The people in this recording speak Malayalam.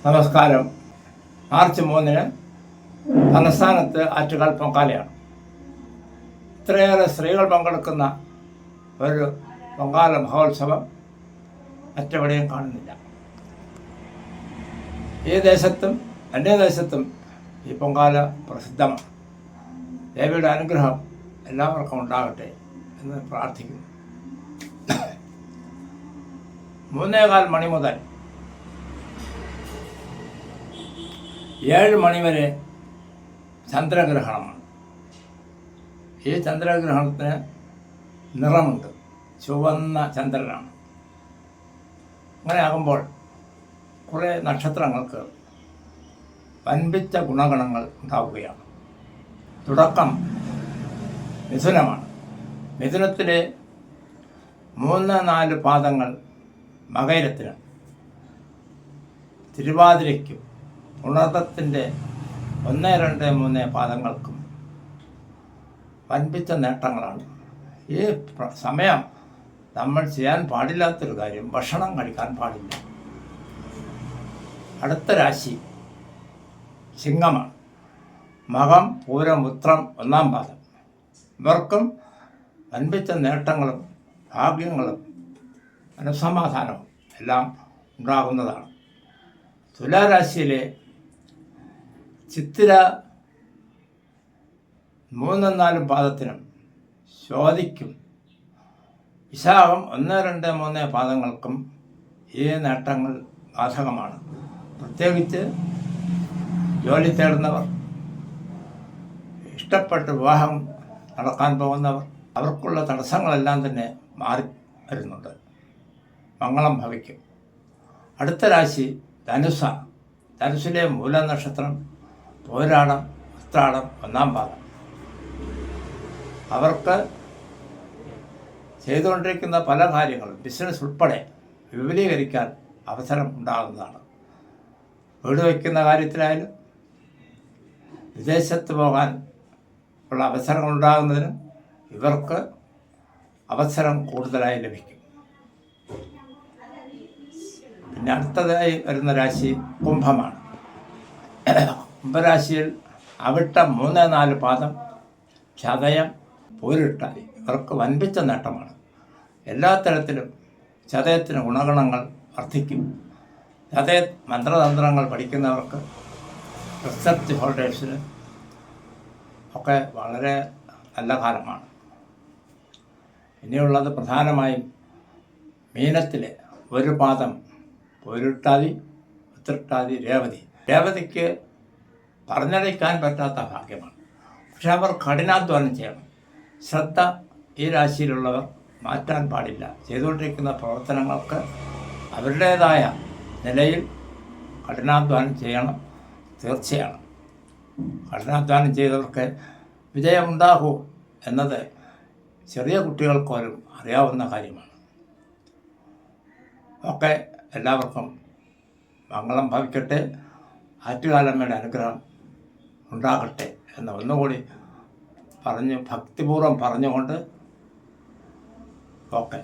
നമസ്കാരം. മാർച്ച് 3 തലസ്ഥാനത്ത് ആറ്റുകാൽ പൊങ്കാലയാണ്. ഇത്രയേറെ സ്ത്രീകൾ പങ്കെടുക്കുന്ന ഒരു പൊങ്കാല മഹോത്സവം മറ്റെവിടെയും കാണുന്നില്ല. ഈ ദേശത്തും എൻ്റെ ദേശത്തും ഈ പൊങ്കാല പ്രസിദ്ധമാണ്. ദേവിയുടെ അനുഗ്രഹം എല്ലാവർക്കും ഉണ്ടാകട്ടെ എന്ന് പ്രാർത്ഥിക്കുന്നു. 3:15 മണി മുതൽ 7 മണി വരെ ചന്ദ്രഗ്രഹണമാണ്. ഈ ചന്ദ്രഗ്രഹണത്തിന് നിറമുണ്ട്, ചുവന്ന ചന്ദ്രനാണ്. അങ്ങനെ ആകുമ്പോൾ കുറേ നക്ഷത്രങ്ങൾക്ക് വൻപിച്ച ഗുണഗണങ്ങൾ ഉണ്ടാവുകയാണ്. തുടക്കം മിഥുനമാണ്. മിഥുനത്തിലെ 3-4 പാദങ്ങൾ മകരത്തിന്, തിരുവാതിരയ്ക്കും ഉണർത്തത്തിൻ്റെ 1-2-3 പാദങ്ങൾക്കും വൻപിച്ച നേട്ടങ്ങളാണ്. ഈ സമയം നമ്മൾ ചെയ്യാൻ പാടില്ലാത്തൊരു കാര്യം, ഭക്ഷണം കഴിക്കാൻ പാടില്ല. അടുത്ത രാശി സിംഹമാണ്. മകം, പൂരം, ഉത്രം 1-ാം പാദം. ഇവർക്കും വൻപിച്ച നേട്ടങ്ങളും ഭാഗ്യങ്ങളും മനസ്സമാധാനവും എല്ലാം ഉണ്ടാകുന്നതാണ്. തുലാരാശിയിലെ ചിത്തിര 3-4 പാദത്തിനും ചോതിക്കും വിശാഖം 1-2-3 പാദങ്ങൾക്കും ഈ നേട്ടങ്ങൾ ബാധകമാണ്. പ്രത്യേകിച്ച് ജോലി തേടുന്നവർ, ഇഷ്ടപ്പെട്ട് വിവാഹം നടക്കാൻ പോകുന്നവർ, അവർക്കുള്ള തടസ്സങ്ങളെല്ലാം തന്നെ മാറി വരുന്നുണ്ട്. മംഗളം ഭവിക്കും. അടുത്ത രാശി ധനുസ്സാണ്. ധനുസ്സിലെ മൂല നക്ഷത്രം പോരാടം, ഉത്രാടം 1-ാം പാദം. അവർക്ക് ചെയ്തുകൊണ്ടിരിക്കുന്ന പല കാര്യങ്ങളും, ബിസിനസ് ഉൾപ്പെടെ വിപുലീകരിക്കാൻ അവസരം ഉണ്ടാകുന്നതാണ്. വീട് വയ്ക്കുന്ന കാര്യത്തിലായാലും വിദേശത്ത് പോകാൻ ഉള്ള അവസരങ്ങൾ ഉണ്ടാകുന്നതിനും ഇവർക്ക് അവസരം കൂടുതലായി ലഭിക്കും. പിന്നെ അടുത്തതായി വരുന്ന രാശി കുംഭമാണ്. കുംഭരാശിയിൽ അവിട്ടം 3-4 പാദം, ചതയം, പൂരിട്ടാതി ഇവർക്ക് വൻപിച്ച നേട്ടമാണ്. എല്ലാ തരത്തിലും ചതയത്തിന് ഗുണഗണങ്ങൾ വർദ്ധിക്കും. ചതയ മന്ത്രതന്ത്രങ്ങൾ പഠിക്കുന്നവർക്ക്, റിസർച്ച് ഹോൾഡേഴ്സിന് ഒക്കെ വളരെ നല്ല കാലമാണ്. ഇനിയുള്ളത് പ്രധാനമായും മീനത്തിലെ 1 പാദം പൂരിട്ടാതി, ഉത്രട്ടാതി, രേവതി. രേവതിക്ക് പറഞ്ഞറിയിക്കാൻ പറ്റാത്ത ഭാഗ്യമാണ്. പക്ഷെ അവർ കഠിനാധ്വാനം ചെയ്യണം. ശ്രദ്ധ ഈ രാശിയിലുള്ളവർ മാറ്റാൻ പാടില്ല. ചെയ്തുകൊണ്ടിരിക്കുന്ന പ്രവർത്തനങ്ങൾക്ക് അവരുടേതായ നിലയിൽ കഠിനാധ്വാനം ചെയ്യണം. തീർച്ചയാണ് കഠിനാധ്വാനം ചെയ്തവർക്ക് വിജയമുണ്ടാകൂ എന്നത് ചെറിയ കുട്ടികൾക്ക് പോലും അറിയാവുന്ന കാര്യമാണ്. ഒക്കെ എല്ലാവർക്കും മംഗളം ഭവിക്കട്ടെ, ആറ്റുകാലമ്മയുടെ അനുഗ്രഹം ഉണ്ടാകട്ടെ എന്ന് ഒന്നുകൂടി ഭക്തിപൂർവ്വം പറഞ്ഞുകൊണ്ട് ഓക്കെ.